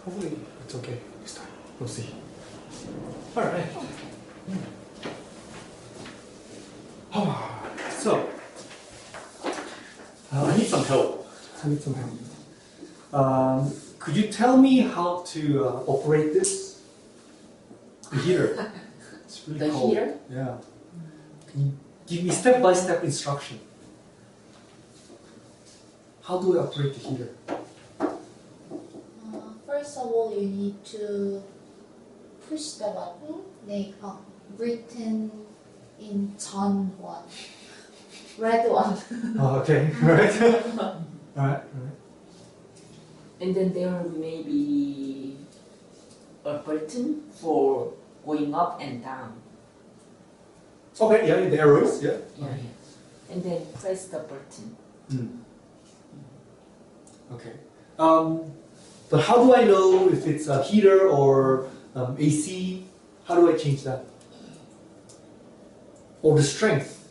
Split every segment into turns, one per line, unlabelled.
Hopefully it's okay this time. We'll see. All right. So, I need some help. Could you tell me how to operate this? The heater. It's really
The
cold.
heater?
Yeah. Can you give me step-by-step instruction? How do I operate the heater?
First of all, you need to push the button, like written in John one, red one.
Oh, okay, right. Alright.
And then there may be a button for going up and down.
Okay, yeah, the arrows, yeah.
Yeah. And then press the button.
Okay. But how do I know if it's a heater or AC? How do I change that? Or the strength?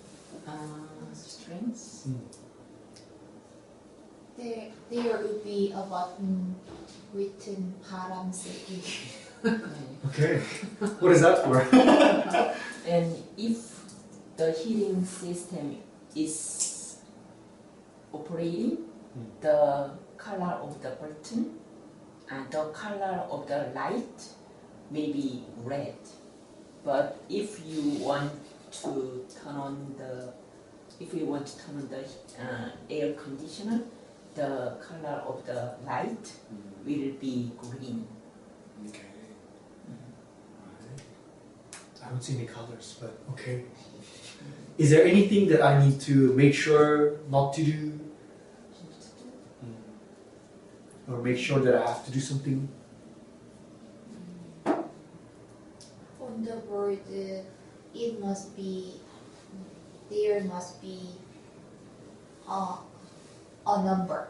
Strengths.
There will be a button written 바람 세기.
Okay. What is that for?
And if the heating system is operating, the color of the button and the color of the light may be red. But if you want to turn on the air conditioner, the color of the light will be green.
Okay. I don't see any colors, but okay. Is there anything that I need to make sure not to do? Or make sure that I have to do something?
On the board, there must be a number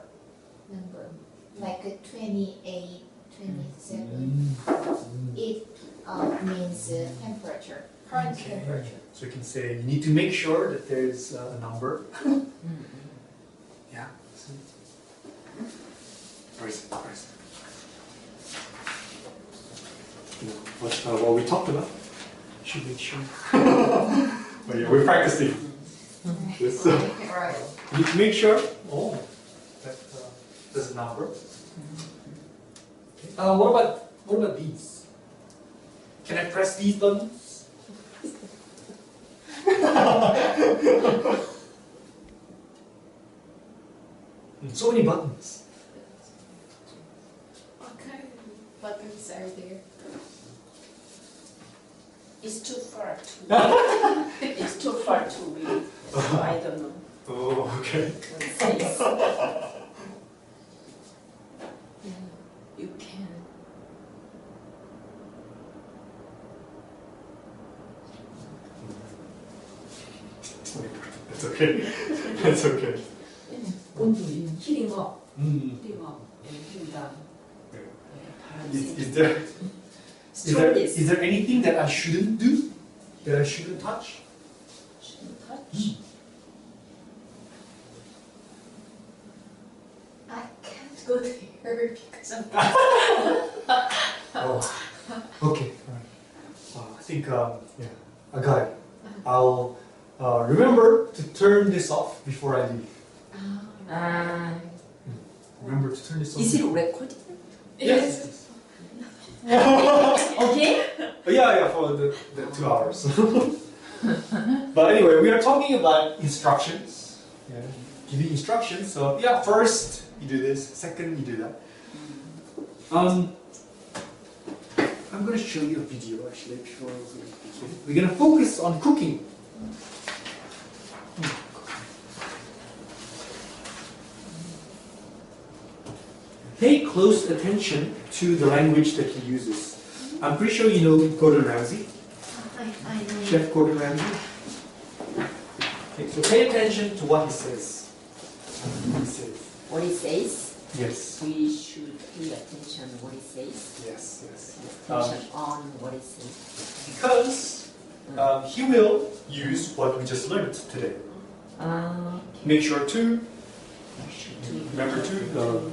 like a 28, 27. It means temperature, current temperature.
So you can say you need to make sure that there's a number. Yeah. Where is it? What we talked about. Should make sure. But yeah, we're practicing. Yes.
Right.
You need to make sure. Oh, that there's a number. Okay. What about these? Can I press these buttons? So many buttons.
What kind of buttons are there?
It's too far to it's too far to read, so I don't know.
Oh, okay.
You can.
That's okay. That's okay.
온도 heating up,
Mm.
heating up, and heating down.
Is there anything that I shouldn't do? That I shouldn't touch?
Shouldn't touch.
I can't go there because of
Oh, okay. All right. I think yeah, I got it. I'll remember to turn this off before I leave. Remember to turn this off.
Is it recording?
Yes.
Okay.
Yeah, for the 2 hours. But anyway, we are talking about instructions. Yeah, giving instructions. So yeah, first you do this, second you do that. I'm going to show you a video actually before we're going to focus on cooking. Pay close attention to the language that he uses. I'm pretty sure you know Gordon Ramsay.
I know.
Chef Gordon Ramsay. Okay, so pay attention to what he says.
What it says,
Yes.
we should pay attention what it says.
Yes, yes.
Attention on what it says.
Because he will use what we just learned today. Make sure to remember to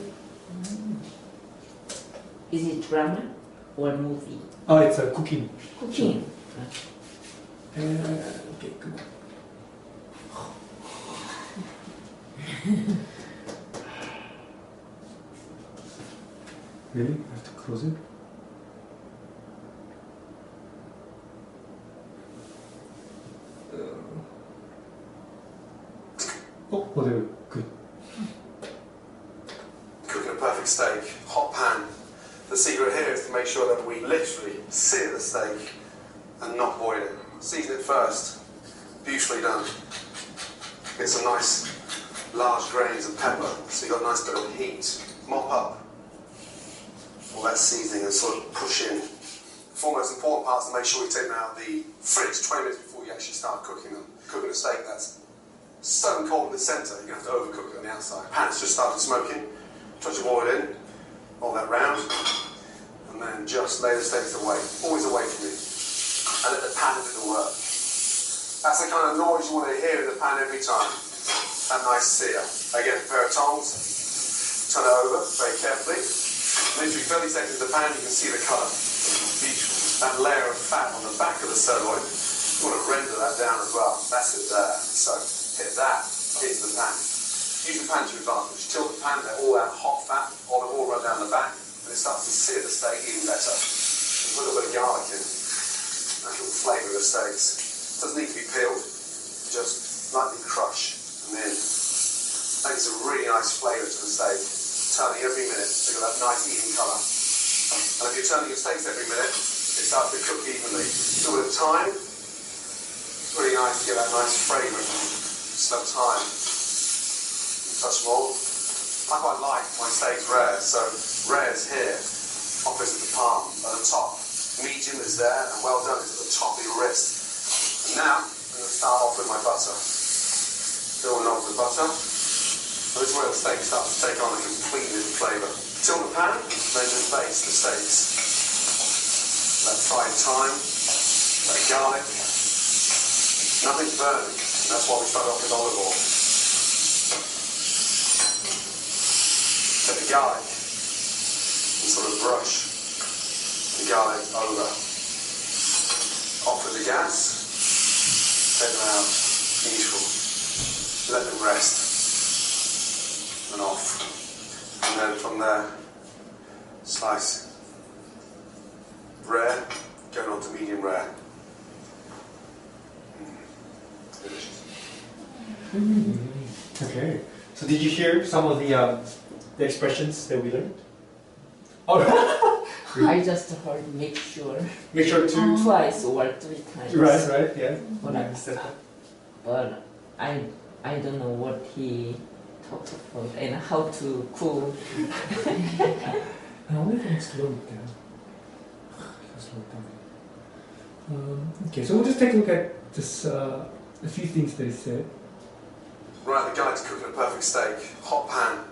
Is it drama or movie?
Oh, it's a cooking.
Cooking.
Okay, good. Really? I have to close it? Oh, there we go. Good.
Cooking a perfect steak, hot pan. The secret here is to make sure that we literally sear the steak and not boil it. Season it first. Beautifully done. Get some nice large grains of pepper, so you've got a nice bit of heat. Mop up all that seasoning and sort of push in. The four most important parts to make sure you take them out of the fridge 20 minutes before you actually start cooking them. Cooking a steak that's stone cold in the centre, you're going to have to overcook it on the outside. Pan's just started smoking, touch of oil in, all that round, and then just lay the steaks away, always away from you, and let the pan do the work. That's the kind of noise you want to hear in the pan every time. That nice sear. Again, a pair of tongs, turn it over very carefully. Literally 30 seconds in the pan, you can see the colour. Beautiful. That layer of fat on the back of the sirloin, you want to render that down as well. That's it there. So hit that into the pan. Use the pan to your advantage. Tilt the pan, let all that hot fat, olive oil run down the back, and it starts to sear the steak even better. Put a little bit of garlic in. That little flavour of the steaks. Doesn't need to be peeled, just lightly crush and then that gives a really nice flavour to the steak. Turning every minute to get that nice even colour. And if you're turning your steaks every minute, it starts to cook evenly. So with time, it's really nice to get that nice fragrance. Slow time. Touch more. I quite like my steaks rare, so rare is here, opposite the palm at the top. Medium is there, and well done is at the top of your wrist. And now, I'm going to start off with my butter. Fill the knob with butter. And this is where the steak starts to take on a completely different flavour. Tilt the pan, then just baste the steaks. That fried thyme, that garlic. Nothing's burning. That's why we start off with olive oil. Get the garlic and sort of brush the garlic over. Off with the gas. Take them out, beautiful. Let them rest. And off. And then from there, slice. Rare, going on to medium rare. Delicious.
Okay. So did you hear some of the expressions that we learned? Oh,
I just heard make sure
make sure to.
twice or 3 times.
Right, yeah.
But
I understand that.
But I don't know what he talked about and how to cook.
I wonder if I can slow it down. Slow it down. Okay, so we'll just take a look at just a few things that he said.
Right, the guide to cooking a perfect steak. Hot pan.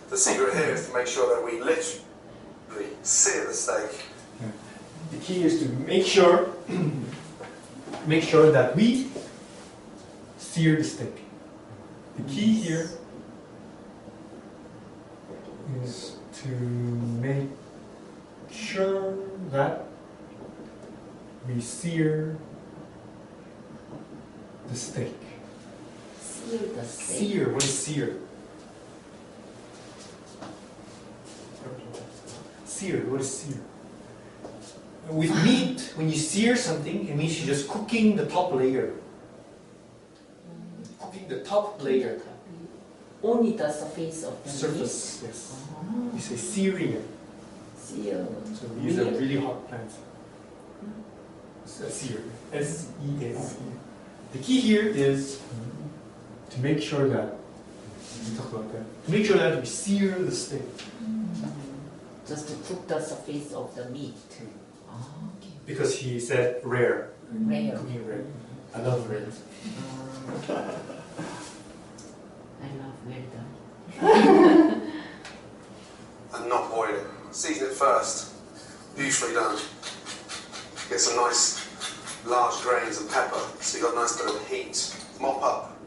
The secret here is to make sure that we literally sear the steak.
The key is to make sure that we sear the steak. The key here is to make sure that we sear the steak.
Sear the steak.
Sear, what is sear? Sear, what is sear? With meat, when you sear something, it means you're just cooking the top layer. Cooking the top layer.
Only the surface of the
Surface, yes.
meat.
You say searing it.
Sear.
So we use a really hot plant. Sear. S-E-A-R. The key here is to make sure that, we talk about that, to make sure that we sear the steak.
Just to cook the surface of the meat. Oh, okay.
Because he said rare.
Rare.
Cooking rare. I love rare.
I love well done.
And not boil it. Season it first. Beautifully done. Get some nice large grains of pepper, so you've got a nice bit of heat. Mop up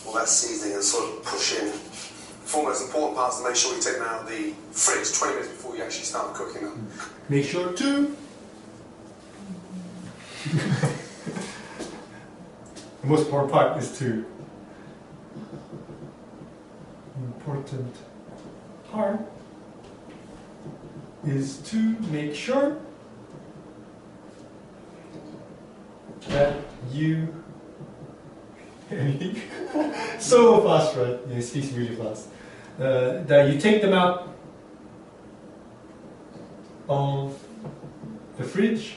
all that seasoning and sort of push in. The four most important parts to make sure you take them out of the fridge 20 minutes before you we actually start cooking them.
Make sure to. The most important part is to. Important part is to make sure that you. So fast, right? Yeah, it speaks really fast. That you take them out of the fridge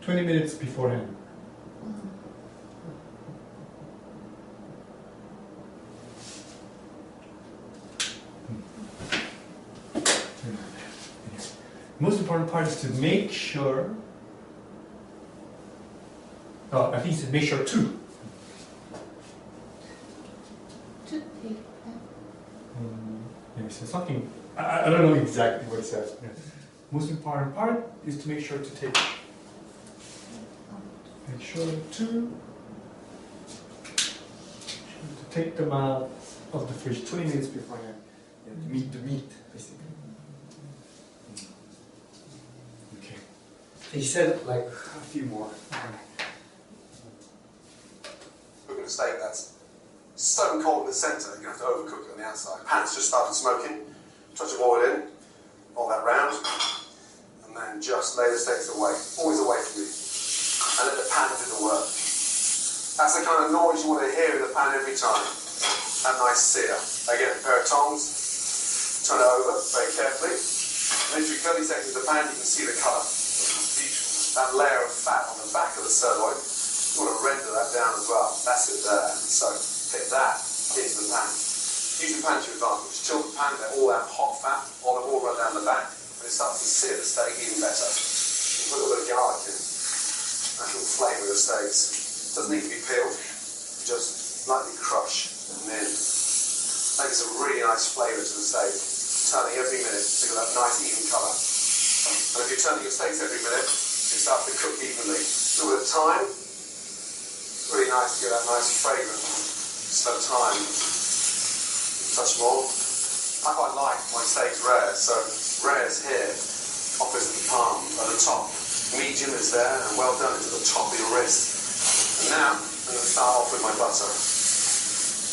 20 minutes beforehand. Most important part is to make sure. I think it's to make sure to.
To take them.
Yeah, so something. I don't know exactly what it says. Yeah. Most important part is to make sure to take. Make sure to take them out of the fridge 20 minutes beforehand. Yeah, to meet the meat, basically. Okay. He said like a few more.
Cooking a steak that's stone cold in the centre, you're going to have to overcook it on the outside. Pan's just started smoking, touch of oil in, all that round, and then just lay the steaks away, always away from you, and let the pan do the work. That's the kind of noise you want to hear in the pan every time. That nice sear. Again, a pair of tongs, turn it over very carefully. Literally 30 seconds in the pan, you can see the colour. Beautiful. That layer of fat on the back of the sirloin, you want to render that down as well. That's it there. So get that into the pan. Use the pan to your advantage. Tilt the pan, let all that hot fat, olive oil run down the back, and it starts to sear the steak even better. You put a little bit of garlic in. That will flavour the steaks. Doesn't need to be peeled, just lightly crush and then that gives a really nice flavour to the steak. Turning every minute to get that nice even colour. And if you're turning your steaks every minute, it starts to cook evenly. A little bit of thyme, it's really nice to get that nice fragrance. Slow thyme, touch more. I quite like my steaks rare, so rare is here, opposite the palm at the top. Medium is there, and well done is at the top of your wrist. And now, I'm going to start off with my butter.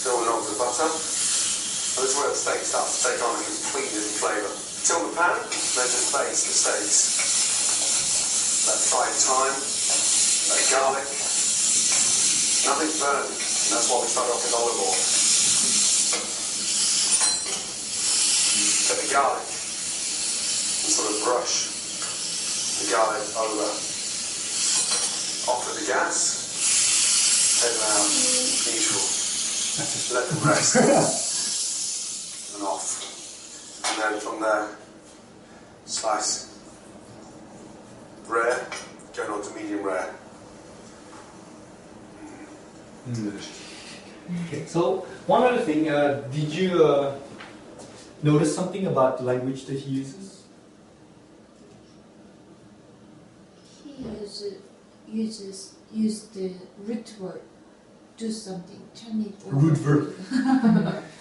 Building onto the butter. And this is where the steak starts to take on a complete different flavour. Tilt the pan, then just baste the steaks. That fried thyme, that garlic. Nothing burning, and that's why we start off with olive oil. Get the garlic and sort of brush the garlic over. Off with the gas. Take them out, beautiful. Let them rest. And off. And then from there, slice. Rare, going on to medium rare.
Okay, so one other thing, did you notice something about the language that he uses?
He used the root word, do something, turn it over.
Root verb.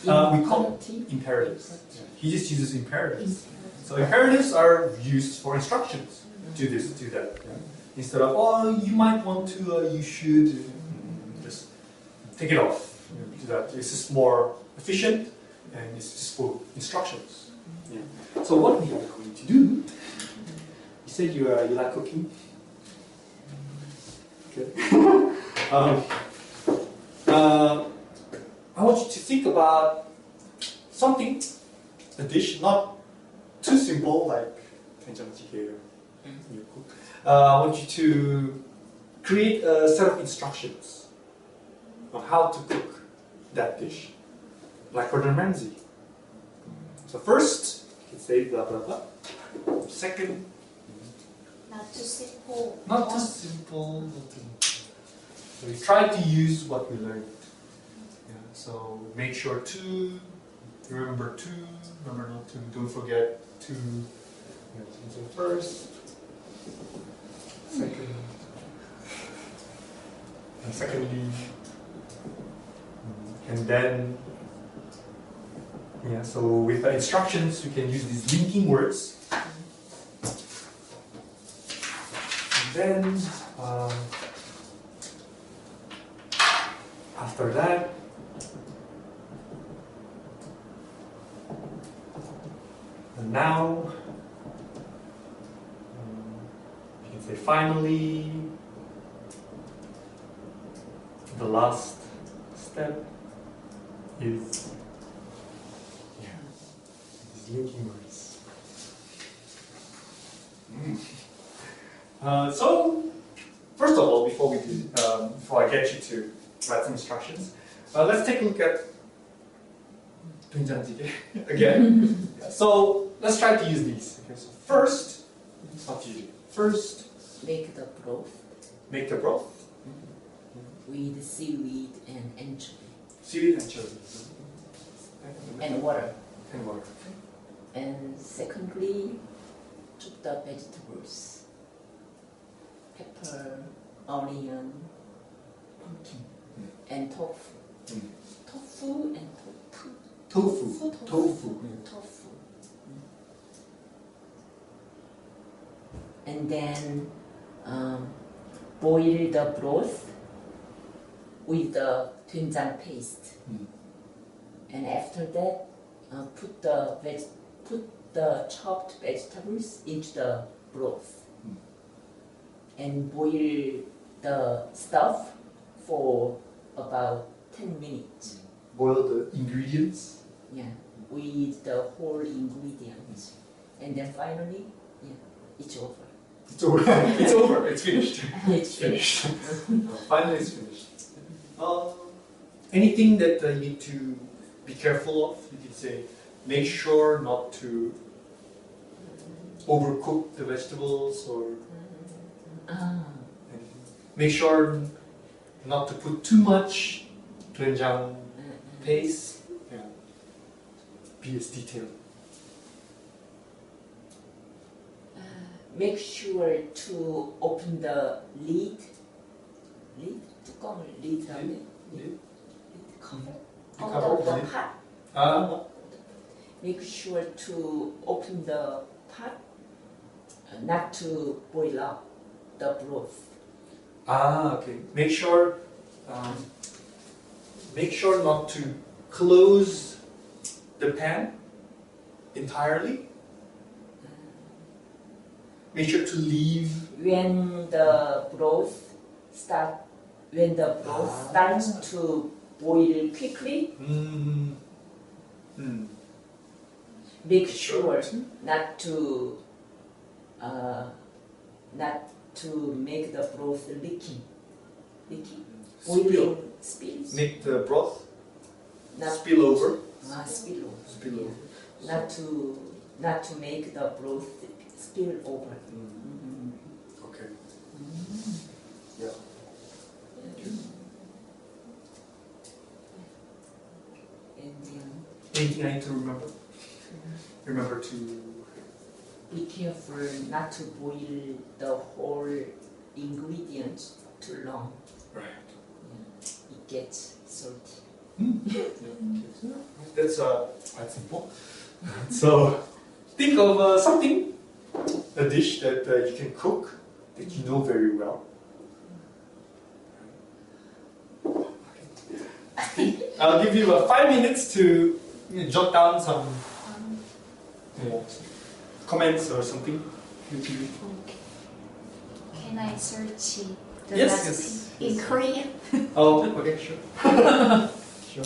We call
Imperative.
imperatives. Yeah. He just uses imperatives. So imperatives are used for instructions. Do this, do that. Yeah. Instead of, oh, you might want to, you should, just take it off. Do that. It's just more efficient and it's just for instructions. Yeah. So what we are going to do, you said you like cooking. Okay. I want you to think about something, a dish, not too simple like 된장찌개. I want you to create a set of instructions on how to cook that dish, like Gordon Ramsay. So first, you can say blah blah blah. Second,
Not too simple.
not too simple. Not too... So we try to use what we learned. Yeah, so make sure to remember to, remember not to, don't forget to. So first, second, and secondly, and then Yeah, so with the instructions, we can use these linking words. And then, after that, and now, you can say finally, the last step is these linking words. So, first of all, before we do, before I get you to write some instructions, let's take a look at 된장찌개 again. So let's try to use these. Okay, so first, what do you do? First,
Make the broth
make the broth.
with seaweed and anchovy
Seaweed and chili.
and water.
And water.
And secondly, chop the vegetables, pepper, onion, pumpkin, and tofu.
Mm.
Tofu and tofu.
Tofu. Tofu.
Tofu. And then boil the broth with the doenjang paste.
Mm.
And after that, put the chopped vegetables into the broth.
Mm.
And boil the stuff for about 10 minutes.
Boil the ingredients.
Yeah, with the whole ingredients. And then finally, yeah, it's over.
It's over. It's over. It's finished.
It's finished.
Finally, it's finished. Anything that you need to be careful of? You can say, make sure not to overcook the vegetables or
Ah,
anything. Make sure not to put too much doenjang paste. Yeah. Be as detailed.
make sure to open the lid. 뚜껑을 lid 안에 cover
cover
of the
lid.
pot. Make sure to open the pot, not to boil up the broth.
Okay. Make sure not to close the pan entirely. Make sure to leave.
When the broth starts to boil quickly, make sure not to make the broth leaking. Boiling spills.
Make the broth
Not
spill over.
spill over.
Spill over.
Not to make the broth spill over.
Okay. Yeah.
And then
Anything I need to remember? Remember to.
be careful not to boil the whole ingredients too long.
Right.
It gets salty.
That's quite simple. So think of something, a dish that you can cook that you know very well. I'll give you 5 minutes to jot down some comments or something.
Okay. Can I search the
Yes,
recipe
yes.
in Korean?
Oh, okay, sure. Sure.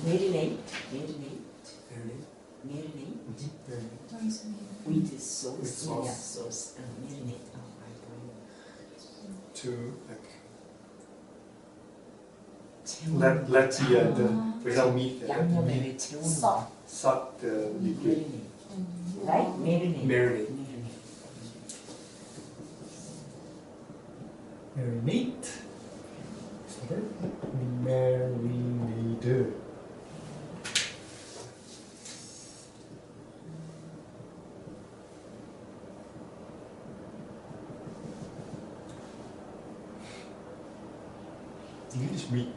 Marinate
What is it?
with sauce.
With sauce.
Yeah, sauce. Marinate. Oh,
To like
재우는
let the for example meat
양념에 재우는
Salt.
suck the liquid.
Marinate. Right? Marinate.
Marinate. Marinate. Marinade. You can just read.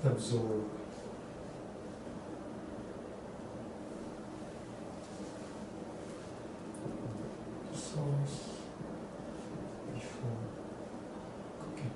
absorb. Sauce before cooking.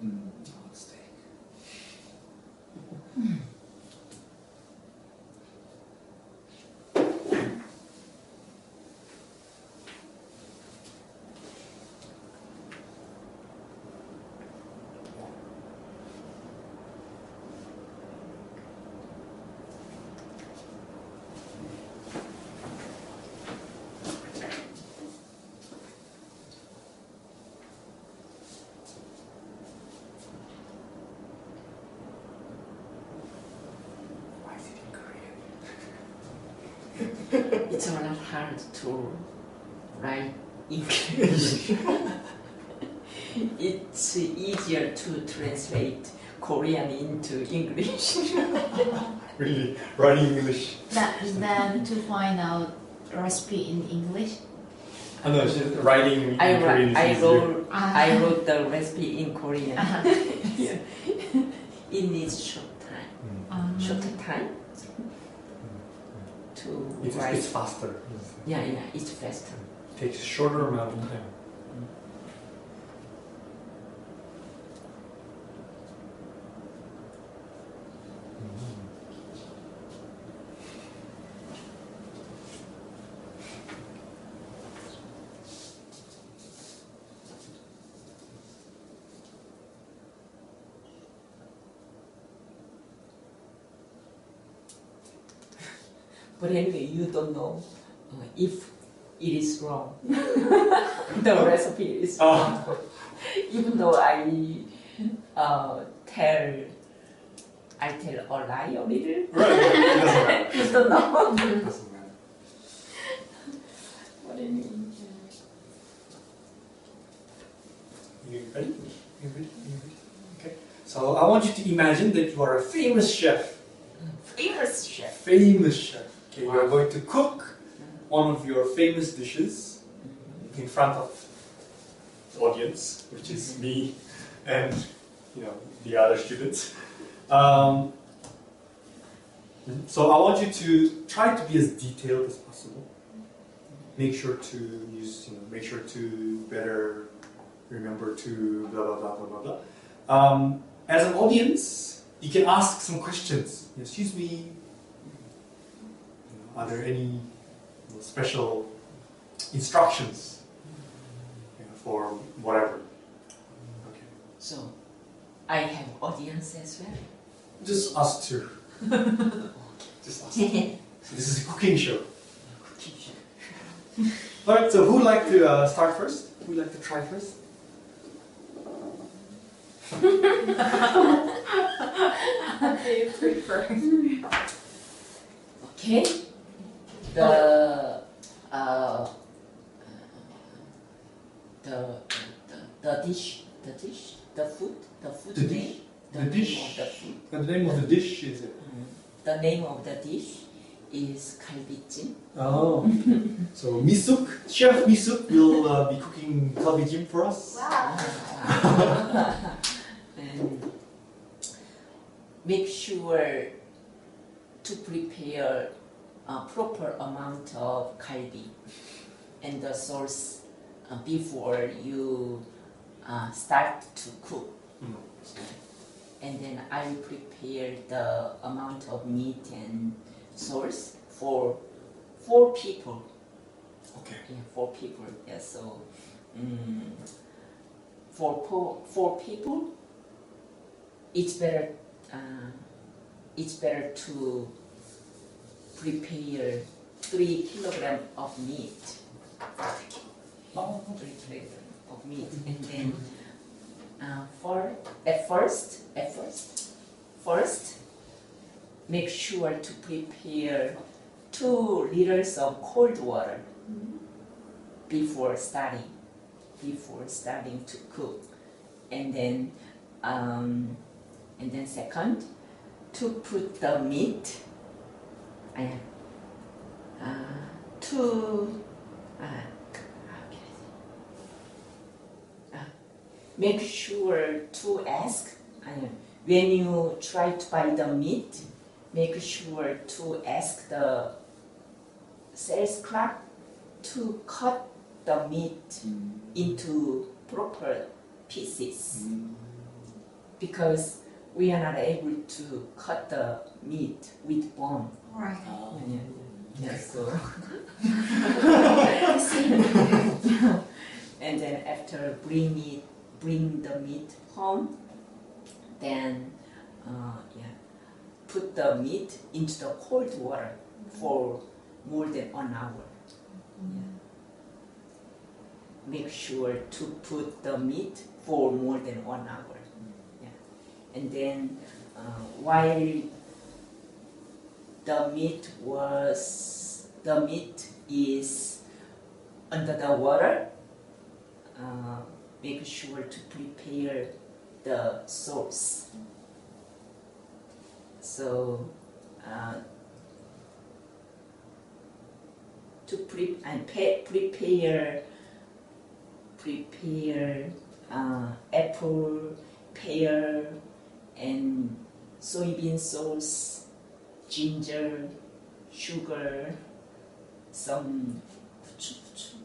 Hot steak. Why is it in Korean?
It's a lot hard to write English. It's easier to translate Korean into English.
Really, writing English.
Than to find out recipe in English.
I know, writing in Korean is easier.
I wrote the recipe in Korean. Yeah. It needs short time. Shorter time to write.
It's faster.
Yeah, it's faster.
It takes a shorter amount of time.
But anyway, you don't know if it is wrong. The recipe is wrong. Even though I tell a lie a little.
Right, it doesn't matter.
You don't know.
It doesn't matter.
What anyway.
You ready? You ready? Okay. So I want you to imagine that you are a famous chef.
Famous chef.
Famous chef. Okay, you are going to cook one of your famous dishes in front of the audience, which is me and the other students. So I want you to try to be as detailed as possible. Make sure to use, make sure to better remember to blah blah blah blah blah blah. As an audience, you can ask some questions. Excuse me, are there any special instructions for whatever? Okay.
So, I have audience as well.
Just us two. Just us two. So this is a cooking show. Alright, so who would like to start first? Who would like to try first?
do you prefer?
Okay. The uh, the dish, the food
The dish?
name,
The
name
dish?
of the food.
The name of the dish is it?
The name of the dish is 갈비찜.
Oh. So Misuk, Chef Misuk will be cooking kalbijim for us.
Wow.
And make sure to prepare a proper amount of kalbi and the sauce before you start to cook.
Mm.
And then I will prepare the amount of meat and sauce for 4 people.
Okay.
Yeah, 4 people. Yeah, so for 4 people, it's better to prepare 3 kilograms of meat.
Oh,
3 kilograms of meat, and then first, make sure to prepare 2 liters of cold water before starting to cook, and then second, to put the meat make sure to ask when you try to buy the meat. Make sure to ask the sales clerk to cut the meat into proper pieces, because we are not able to cut the meat with bone.
Right.
Yeah, so and then after bring the meat home, then put the meat into the cold water for more than 1 hour. Yeah. Make sure to put the meat for more than 1 hour. Yeah. And then while the meat is under the water, make sure to prepare the sauce. So to prepare apple, pear, and soybean sauce, ginger, sugar, some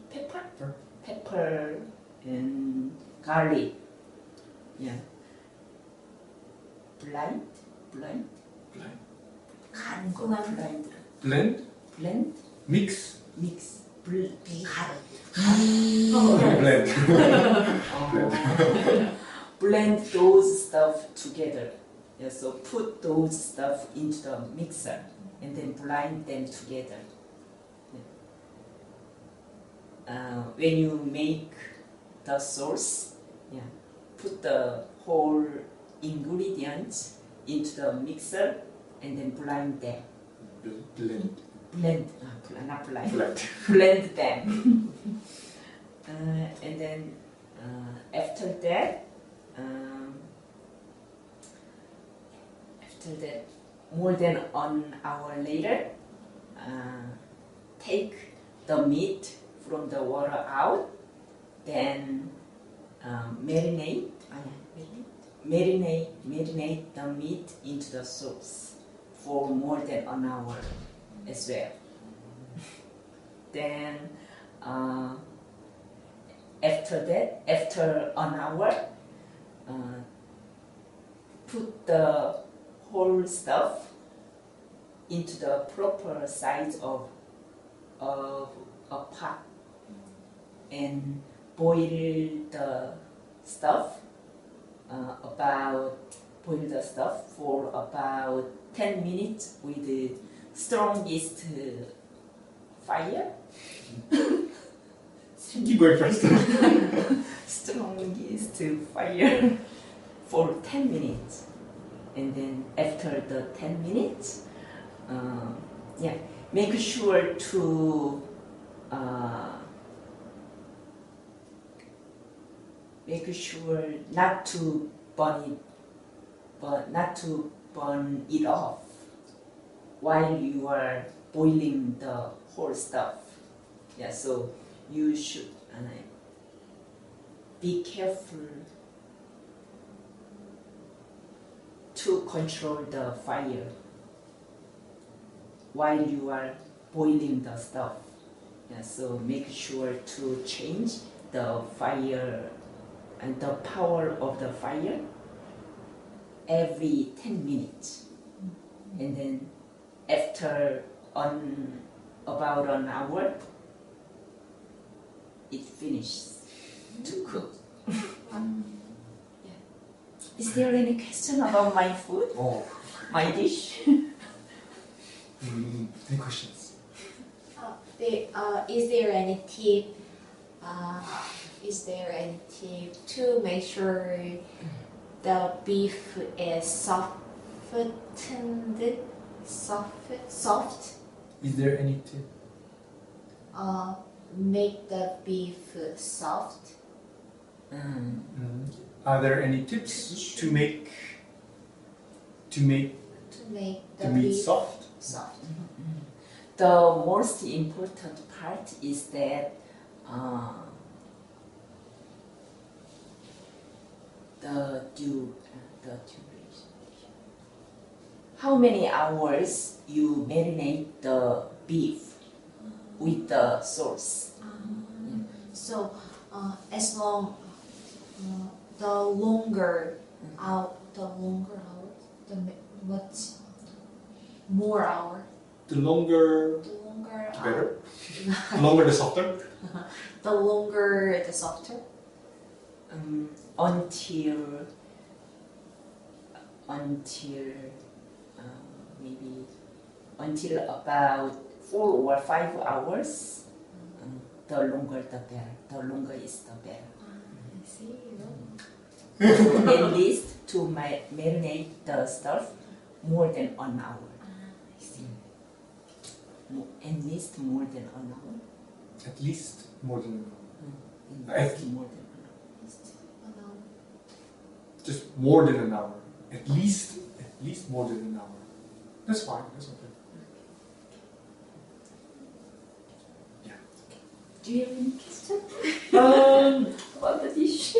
pepper, and garlic. Yeah. Blend.
Mix.
Blend. Blend those stuff together. Yeah, so put those stuff into the mixer and then blend them together. When you make the sauce, put the whole ingredients into the mixer and then blend them. Blend them. And then after that, more than 1 hour later, take the meat from the water out, then marinate the meat into the sauce for more than 1 hour as well. Then after 1 hour, put the whole stuff into the proper size of a pot and boil the stuff for about 10 minutes with the strongest fire.
Keep going first.
Strongest fire for 10 minutes. and then after the 10 minutes, yeah, make sure to make sure not to burn it, but not to burn it off while you are boiling the whole stuff. Yeah, so you should be careful to control the fire while you are boiling the stuff. Yeah, so make sure to change the fire and the power of the fire every 10 minutes. And then after about an hour, it finishes to cook. Is there any question about my food,
Oh.
my dish?
Any questions?
Is there any tip? Is there any tip to make sure the beef is softened, soft?
Is there any tip?
Make the beef soft.
Are there any tips to make
To make
the
the
meat
beef
soft?
soft.
The most important part is that the duration. How many hours you marinate the beef with the sauce?
So as long the longer hours, much more hour.
The longer,
The longer
the better. The longer, the softer.
the longer the softer.
Maybe until about 4 or 5 hours. The longer the better. The longer is the better.
I see.
At least to marinate the stuff more than an hour.
I see.
At least more than an hour.
At least more than
At least more than an hour.
just more than an hour. At least more than an hour. That's fine. That's okay.
Do you have any question about the dish?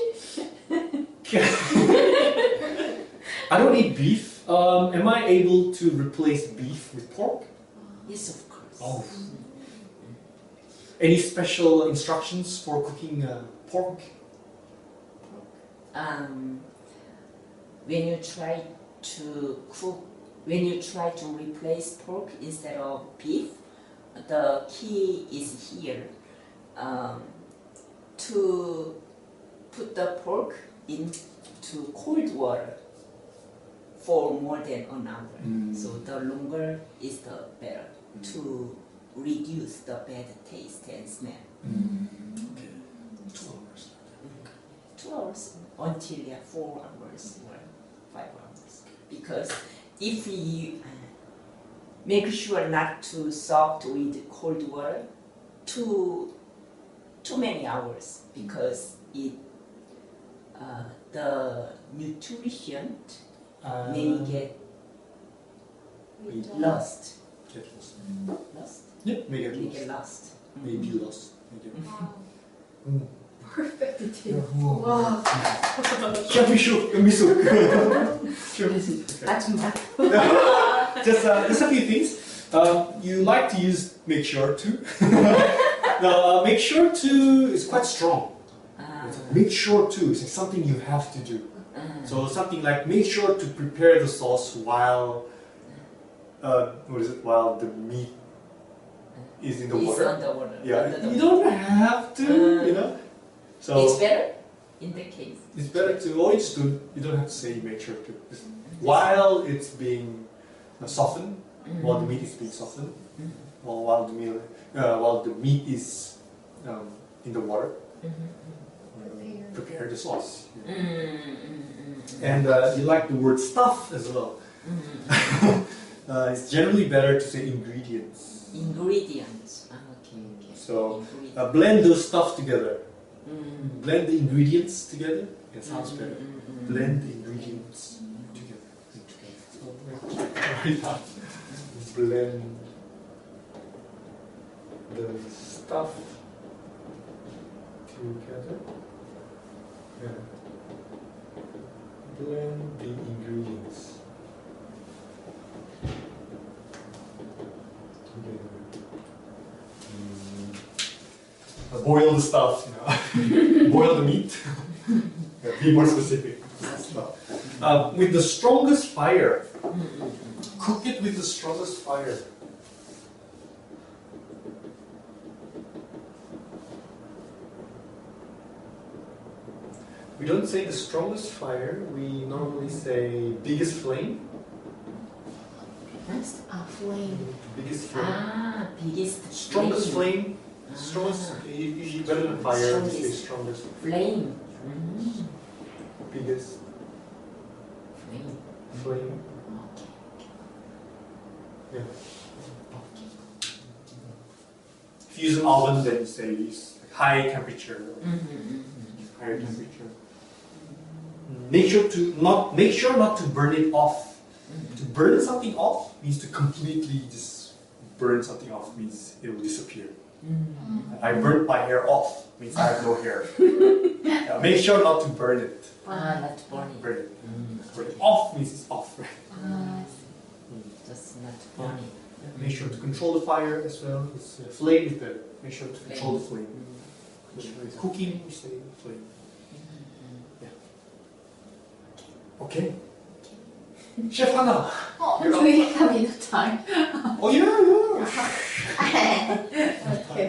I don't eat beef. Am I able to replace beef with pork?
Yes, of course.
Oh. Any special instructions for cooking pork?
When you try to cook, when you try to replace pork instead of beef, the key is here. To put the pork into cold water for more than an hour. So the longer is the better to reduce the bad taste and smell.
Okay. 2 hours.
2 hours until 4 hours or 5 hours. Because if you make sure not to soak with cold water too many hours, because the nutrition may get lost. Lost?
Yeah, may get
May
lost.
get lost.
Maybe lost.
Wow. Perfect tip.
Wow.
Wow.
Miso.
아줌마.
Just a few things. You like to use make sure to. Now, make sure to is quite strong. Make sure to is something you have to do. So something like make sure to prepare the sauce while while the meat is in the
It's
water.
on the water.
Yeah,
under the
you
water.
don't have to, you know. So
It's better in that case.
it's better to, or it's good. You don't have to say make sure to. Just while it's being softened, while the meat is being softened, or while the meat is in the water, prepare the sauce. And you like the word stuff as well. It's generally better to say ingredients.
Ingredients. Okay.
So
Ingredients.
blend those stuff together. Blend the ingredients together. It sounds better. Blend the ingredients together. So write down. Blend the stuff together. Yeah. Blend the ingredients together. Boil the stuff, boil the meat. Yeah, be more specific. With the strongest fire. Cook it with the strongest fire. We don't say the strongest fire, we normally say biggest flame.
Next.
Flame.
Biggest flame.
Biggest
Strongest flame. Strongest, usually better than fire, we say strongest.
flame.
Biggest
Flame.
flame.
Okay.
Yeah. If you use an oven, then you say use high temperature. Higher temperature. Make sure not to burn it off. To burn something off means to completely just burn something off, means it will disappear. I burnt my hair off means I have no hair. Yeah, make sure not to burn it.
Not burning.
Burn it. Burn it off means it's off, right?
Just not burning.
Make sure to control the fire as well. It's, flame is better. Make sure to control the flame. Cooking, we say flame. Yeah. Okay. Chef Hannah.
Do we have enough time?
Oh yeah.
Okay.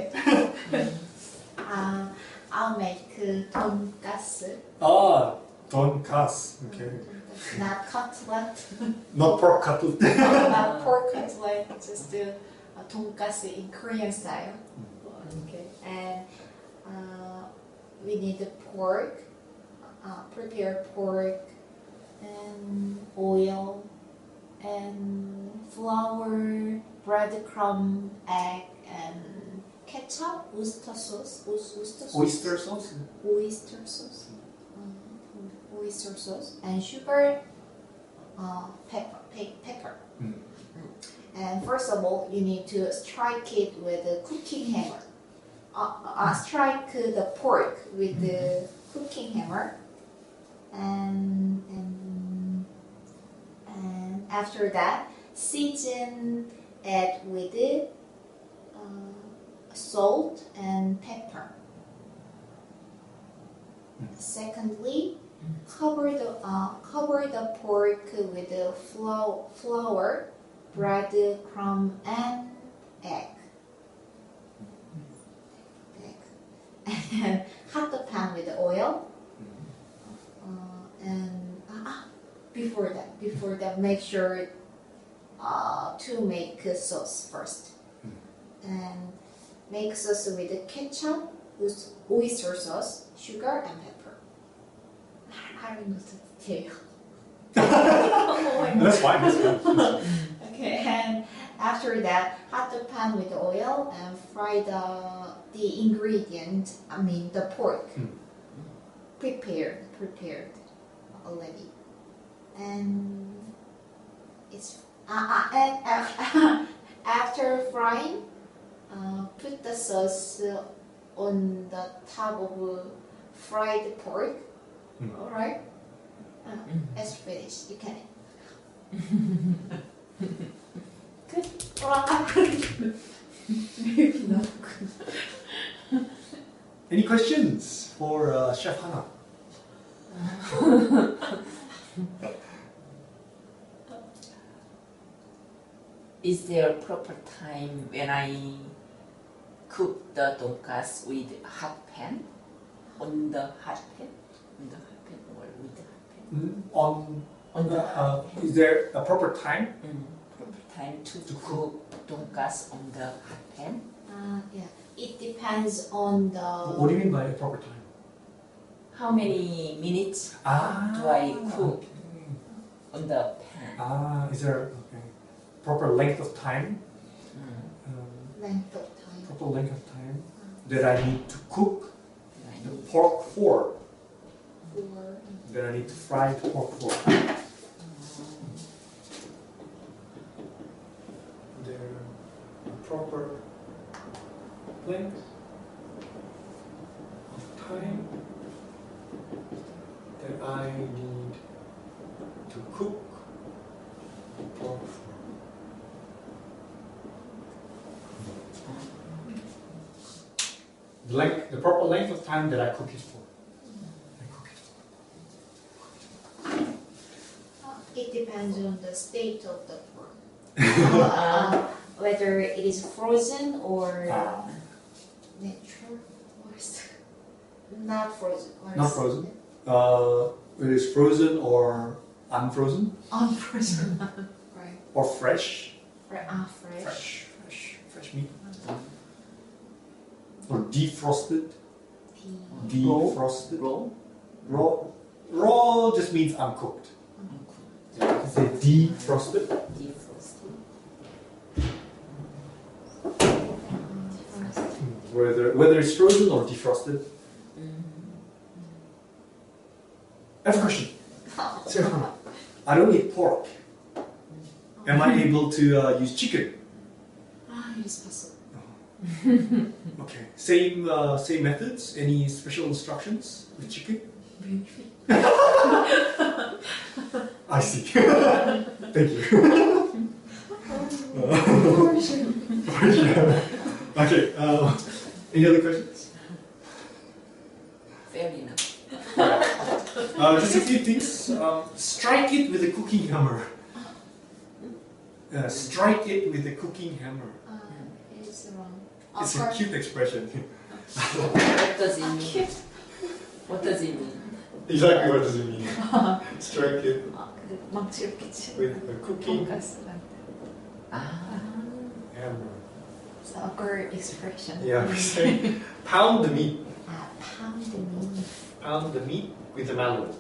I'll make 돈가스.
Donkasu. Okay.
Not cutlet.
Not pork cutlet.
Not pork cutlet. Just 돈가스 in Korean style. Okay. And we need the pork, prepared pork, and oil, and flour, breadcrumb, egg, and ketchup, oyster sauce,
Oyster sauce.
oyster sauce, and sugar, pepper. And first of all, you need to strike it with a cooking hammer. Strike the pork with the cooking hammer, and after that, season it with salt and pepper. Secondly, cover the pork with the flour, breadcrumb, and egg. And hot the pan with the oil. And before that, make sure to make a sauce first. And make sauce with the ketchup, with oyster sauce, sugar, and pepper. I don't know the detail.
That's fine. That's fine.
Okay, and after that, hot the pan with the oil and fry the ingredient. I mean the pork. Prepared already, and it's and after frying, put the sauce on the top of fried pork. All right, it's finished. You can eat. Good. Maybe not good.
Any questions for Chef Hannah?
Is there a proper time when I cook the donkasu with hot pan? On the hot pan? On the hot pan or with the hot pan?
On the is there a proper time?
Proper time to cook donkasu on the hot pan?
Yeah, it depends on the.
What do you mean by a proper time?
how many minutes do I cook on the pan?
Is there proper length of time?
Length of time.
Proper length of time that I need to cook the pork for. That I need to fry the pork for. There proper length of time that I need to cook the pork for. The proper length of time that I cook it for.
It depends on the state of the pork. Whether it is frozen or natural or not frozen. Or
Not frozen. It is frozen or unfrozen
unfrozen. Right.
or fresh.
Fresh.
Fresh meat. Or defrosted. Defrosted. Raw just means uncooked. Yeah, you can say defrosted. Whether it's frozen or defrosted. I have a question. So, I don't eat pork. Am I able to use chicken?
It's possible.
Okay. Same methods. Any special instructions with chicken? I see. Thank you. Okay. Any other questions?
Fair enough.
Just a few things. Strike it with a cooking hammer. Strike it with a cooking hammer.
It's wrong.
It's a cute expression.
What does it mean? What does it mean?
Exactly what does it mean? Strike it
망치 이렇게 치.
with a cooking
Ah.
hammer.
It's an awkward expression.
Yeah, we say pound the meat.
Pound the meat.
Pound the meat with a mallet.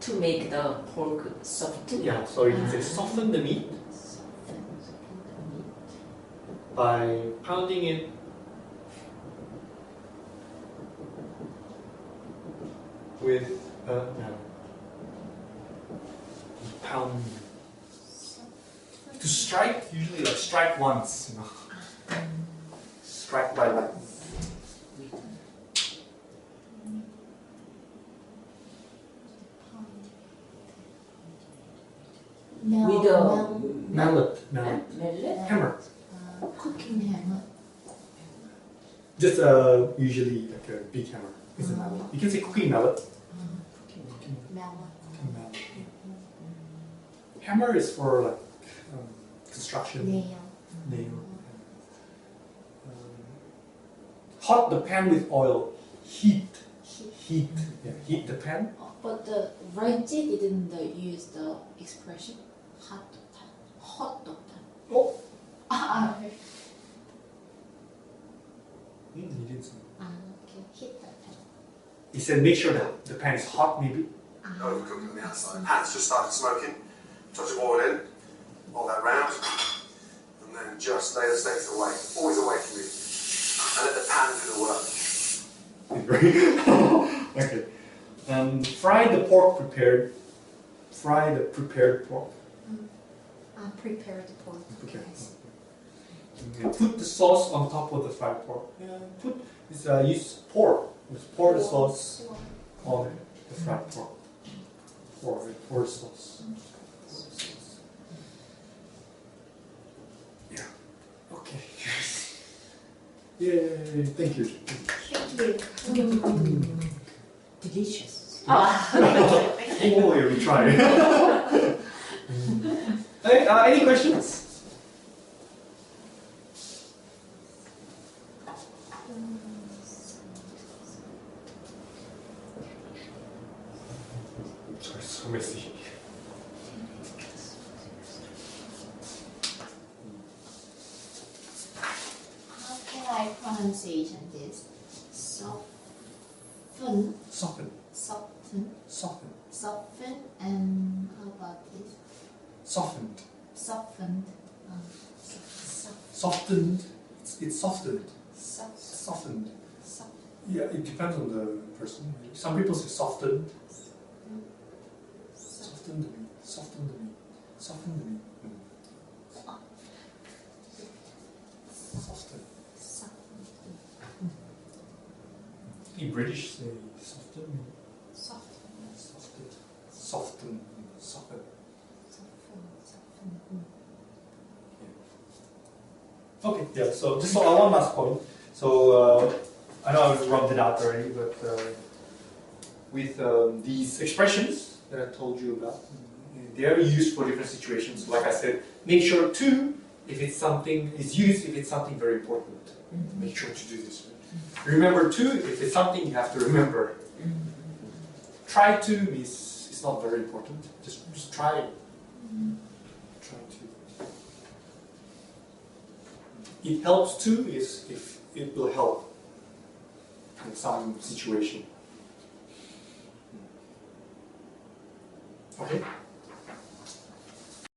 To make the pork soft.
Yeah, so you can say soften the meat by pounding it with a mallet. Pound. To strike, usually like strike once, you know. Strike by like.
With a
Mallet.
mallet?
Hammer.
Cooking hammer.
Just usually like a big hammer. It's a mallet. You can say cooking mallet.
Melon.
Cooking mallet. Hammer is for like construction.
Nail.
Nail. Hot the pan with oil. Heat. Yeah, heat the pan.
But the Reggie didn't use the expression hot pan. Hot pan.
Oh.
Okay.
He did say.
Okay. Hit the pan.
He said make sure that the pan is hot maybe.
Overcooked on the outside. Hands just started smoking. Touch of oil in. All that round. And then just lay the steaks away. Always away from you. And let the pan do the work.
Okay. Fry the pork prepared. Fry the prepared pork.
Prepare the pork.
Okay.
Yes.
And put the sauce on top of the fried pork. Use pour. Just pour the sauce on the fried pork. Pour the sauce. Yeah. Okay. Yay! Thank you.
Thank you.
Delicious.
Oh, yeah, we try. Hey, any questions? Sorry, so messy.
How can I pronunciation this? Soften.
Soften.
Soften.
Soften.
Soften. And how about this?
Softened.
Softened.
Softened. It's softened.
Soft.
Softened.
Soft.
Yeah, it depends on the person. Some people say softened. Softened me. Softened me. Softened me. Soften. In British say soften.
Soft.
Soften. Soften. Soften. Okay, yeah, so just one last point. So I know I rubbed it out already, but with these expressions that I told you about, they are used for different situations. Like I said, make sure to, if it's something is used, if it's something very important. Make sure to do this. Remember to, if it's something you have to remember. Try to means it's not very important. Just try it. Try to. It helps too is if it will help in some situation. Okay?